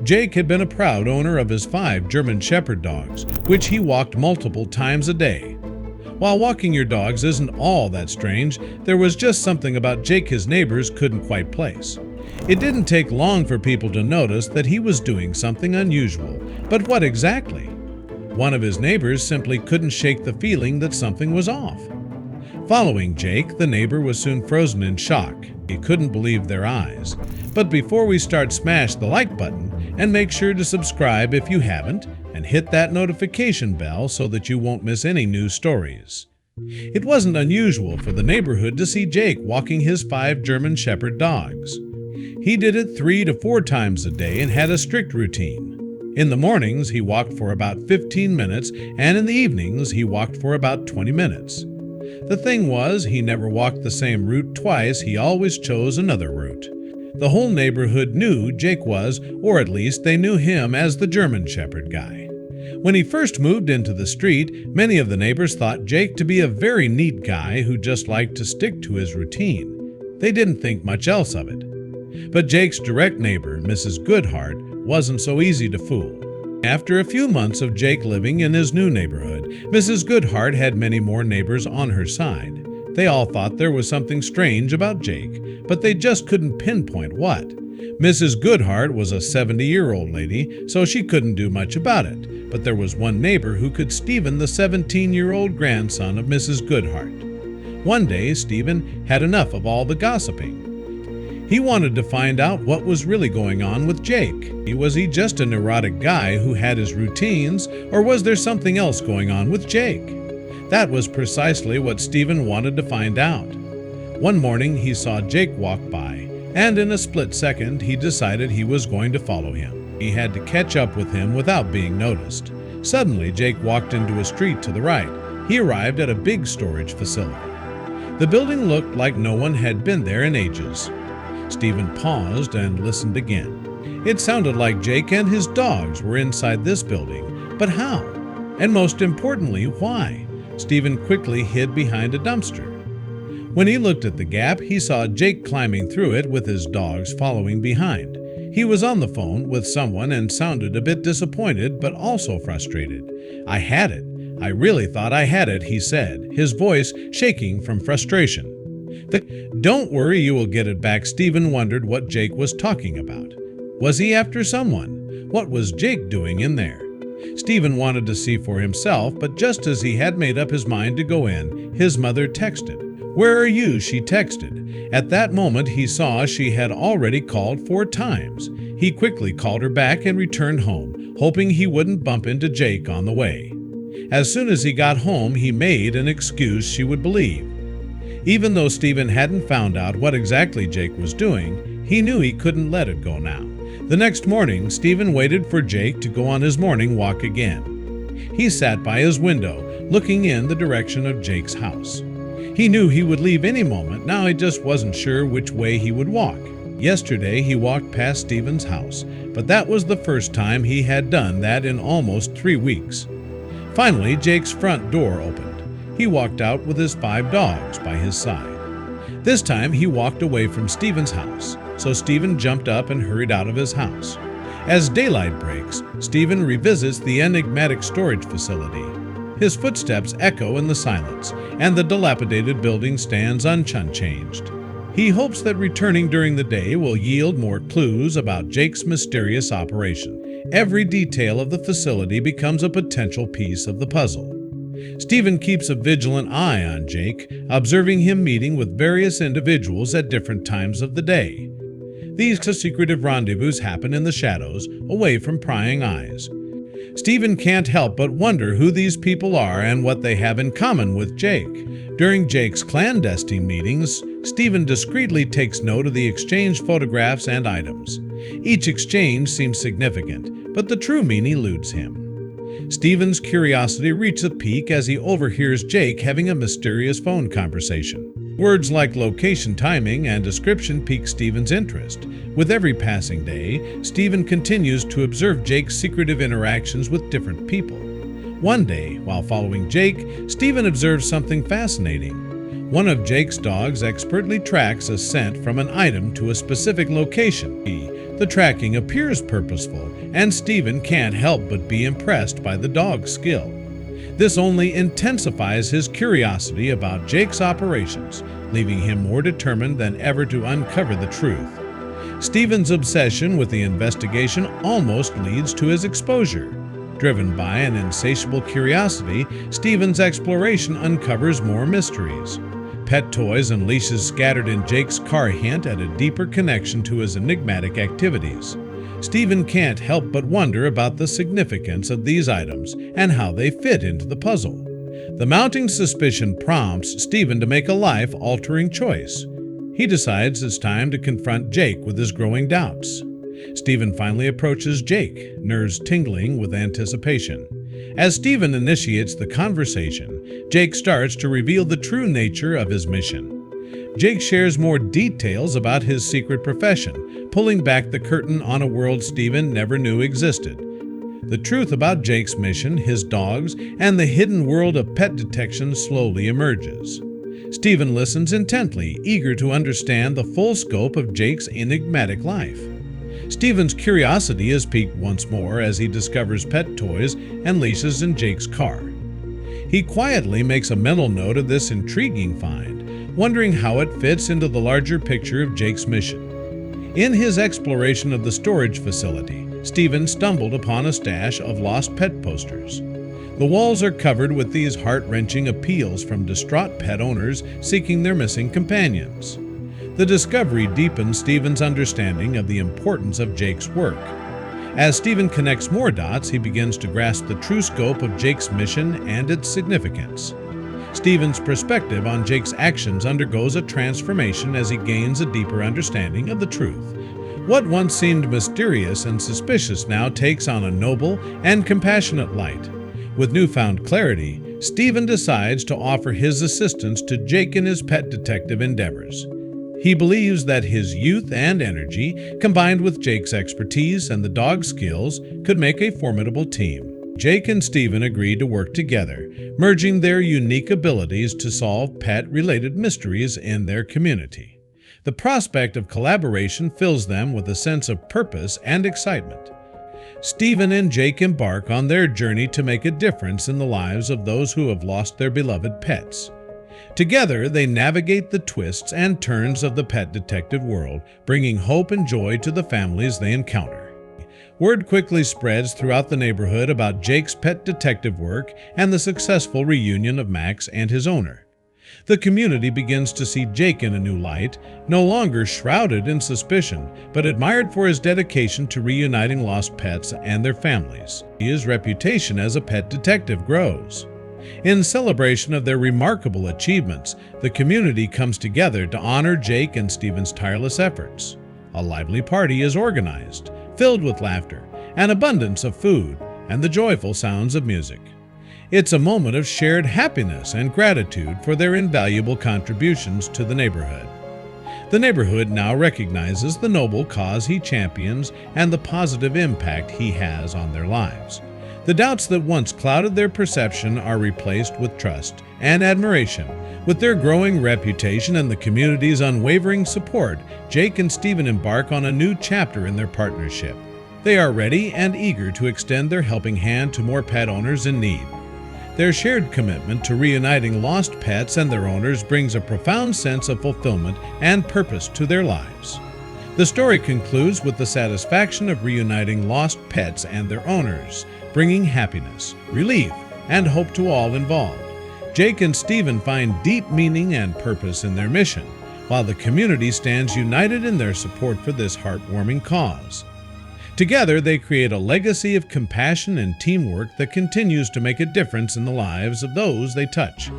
Jake had been a proud owner of his 5 German Shepherd dogs, which he walked multiple times a day. While walking your dogs isn't all that strange, there was just something about Jake his neighbors couldn't quite place. It didn't take long for people to notice that he was doing something unusual, but what exactly? One of his neighbors simply couldn't shake the feeling that something was off. Following Jake, the neighbor was soon frozen in shock. He couldn't believe their eyes. But before we start, smash the like button and make sure to subscribe if you haven't, and hit that notification bell so that you won't miss any new stories. It wasn't unusual for the neighborhood to see Jake walking his 5 German Shepherd dogs. He did it 3 to 4 times a day and had a strict routine. In the mornings, he walked for about 15 minutes, and in the evenings, he walked for about 20 minutes. The thing was, he never walked the same route twice, he always chose another route. The whole neighborhood knew Jake was, or at least they knew him as the German Shepherd guy. When he first moved into the street, many of the neighbors thought Jake to be a very neat guy who just liked to stick to his routine. They didn't think much else of it. But Jake's direct neighbor, Mrs. Goodhart, wasn't so easy to fool. After a few months of Jake living in his new neighborhood, Mrs. Goodhart had many more neighbors on her side. They all thought there was something strange about Jake, but they just couldn't pinpoint what. Mrs. Goodhart was a 70-year-old lady, so she couldn't do much about it, but there was one neighbor who could Stephen, the 17-year-old grandson of Mrs. Goodhart. One day, Stephen had enough of all the gossiping. He wanted to find out what was really going on with Jake. Was he just a neurotic guy who had his routines, or was there something else going on with Jake? That was precisely what Stephen wanted to find out. One morning he saw Jake walk by, and in a split second he decided he was going to follow him. He had to catch up with him without being noticed. Suddenly Jake walked into a street to the right. He arrived at a big storage facility. The building looked like no one had been there in ages. Stephen paused and listened again. It sounded like Jake and his dogs were inside this building, but how? And most importantly, why? Stephen quickly hid behind a dumpster. When he looked at the gap, he saw Jake climbing through it with his dogs following behind. He was on the phone with someone and sounded a bit disappointed, but also frustrated. "I had it. I really thought I had it," he said, his voice shaking from frustration. "Don't worry, you will get it back." Stephen wondered what Jake was talking about. Was he after someone? What was Jake doing in there? Stephen wanted to see for himself, but just as he had made up his mind to go in, his mother texted. "Where are you?" she texted. At that moment, he saw she had already called 4 times. He quickly called her back and returned home, hoping he wouldn't bump into Jake on the way. As soon as he got home, he made an excuse she would believe. Even though Stephen hadn't found out what exactly Jake was doing, he knew he couldn't let it go now. The next morning, Stephen waited for Jake to go on his morning walk again. He sat by his window, looking in the direction of Jake's house. He knew he would leave any moment, now he just wasn't sure which way he would walk. Yesterday he walked past Stephen's house, but that was the first time he had done that in almost 3 weeks. Finally, Jake's front door opened. He walked out with his 5 dogs by his side. This time he walked away from Stephen's house, so Stephen jumped up and hurried out of his house. As daylight breaks, Stephen revisits the enigmatic storage facility. His footsteps echo in the silence, and the dilapidated building stands unchanged. He hopes that returning during the day will yield more clues about Jake's mysterious operation. Every detail of the facility becomes a potential piece of the puzzle. Stephen keeps a vigilant eye on Jake, observing him meeting with various individuals at different times of the day. These secretive rendezvous happen in the shadows, away from prying eyes. Stephen can't help but wonder who these people are and what they have in common with Jake. During Jake's clandestine meetings, Stephen discreetly takes note of the exchanged photographs and items. Each exchange seems significant, but the true meaning eludes him. Stephen's curiosity reaches a peak as he overhears Jake having a mysterious phone conversation. Words like location, timing, and description pique Stephen's interest. With every passing day, Stephen continues to observe Jake's secretive interactions with different people. One day, while following Jake, Stephen observes something fascinating. One of Jake's dogs expertly tracks a scent from an item to a specific location. The tracking appears purposeful, and Stephen can't help but be impressed by the dog's skill. This only intensifies his curiosity about Jake's operations, leaving him more determined than ever to uncover the truth. Stephen's obsession with the investigation almost leads to his exposure. Driven by an insatiable curiosity, Stephen's exploration uncovers more mysteries. Pet toys and leashes scattered in Jake's car hint at a deeper connection to his enigmatic activities. Stephen can't help but wonder about the significance of these items and how they fit into the puzzle. The mounting suspicion prompts Stephen to make a life-altering choice. He decides it's time to confront Jake with his growing doubts. Stephen finally approaches Jake, nerves tingling with anticipation. As Stephen initiates the conversation, Jake starts to reveal the true nature of his mission. Jake shares more details about his secret profession, pulling back the curtain on a world Stephen never knew existed. The truth about Jake's mission, his dogs, and the hidden world of pet detection slowly emerges. Stephen listens intently, eager to understand the full scope of Jake's enigmatic life. Stephen's curiosity is piqued once more as he discovers pet toys and leashes in Jake's car. He quietly makes a mental note of this intriguing find, wondering how it fits into the larger picture of Jake's mission. In his exploration of the storage facility, Stephen stumbled upon a stash of lost pet posters. The walls are covered with these heart-wrenching appeals from distraught pet owners seeking their missing companions. The discovery deepens Stephen's understanding of the importance of Jake's work. As Stephen connects more dots, he begins to grasp the true scope of Jake's mission and its significance. Stephen's perspective on Jake's actions undergoes a transformation as he gains a deeper understanding of the truth. What once seemed mysterious and suspicious now takes on a noble and compassionate light. With newfound clarity, Stephen decides to offer his assistance to Jake in his pet detective endeavors. He believes that his youth and energy, combined with Jake's expertise and the dog's skills, could make a formidable team. Jake and Stephen agree to work together, merging their unique abilities to solve pet-related mysteries in their community. The prospect of collaboration fills them with a sense of purpose and excitement. Stephen and Jake embark on their journey to make a difference in the lives of those who have lost their beloved pets. Together, they navigate the twists and turns of the pet detective world, bringing hope and joy to the families they encounter. Word quickly spreads throughout the neighborhood about Jake's pet detective work and the successful reunion of Max and his owner. The community begins to see Jake in a new light, no longer shrouded in suspicion, but admired for his dedication to reuniting lost pets and their families. His reputation as a pet detective grows. In celebration of their remarkable achievements, the community comes together to honor Jake and Stephen's tireless efforts. A lively party is organized, filled with laughter, an abundance of food, and the joyful sounds of music. It's a moment of shared happiness and gratitude for their invaluable contributions to the neighborhood. The neighborhood now recognizes the noble cause he champions and the positive impact he has on their lives. The doubts that once clouded their perception are replaced with trust and admiration. With their growing reputation and the community's unwavering support, Jake and Stephen embark on a new chapter in their partnership. They are ready and eager to extend their helping hand to more pet owners in need. Their shared commitment to reuniting lost pets and their owners brings a profound sense of fulfillment and purpose to their lives. The story concludes with the satisfaction of reuniting lost pets and their owners, bringing happiness, relief, and hope to all involved. Jake and Stephen find deep meaning and purpose in their mission, while the community stands united in their support for this heartwarming cause. Together, they create a legacy of compassion and teamwork that continues to make a difference in the lives of those they touch.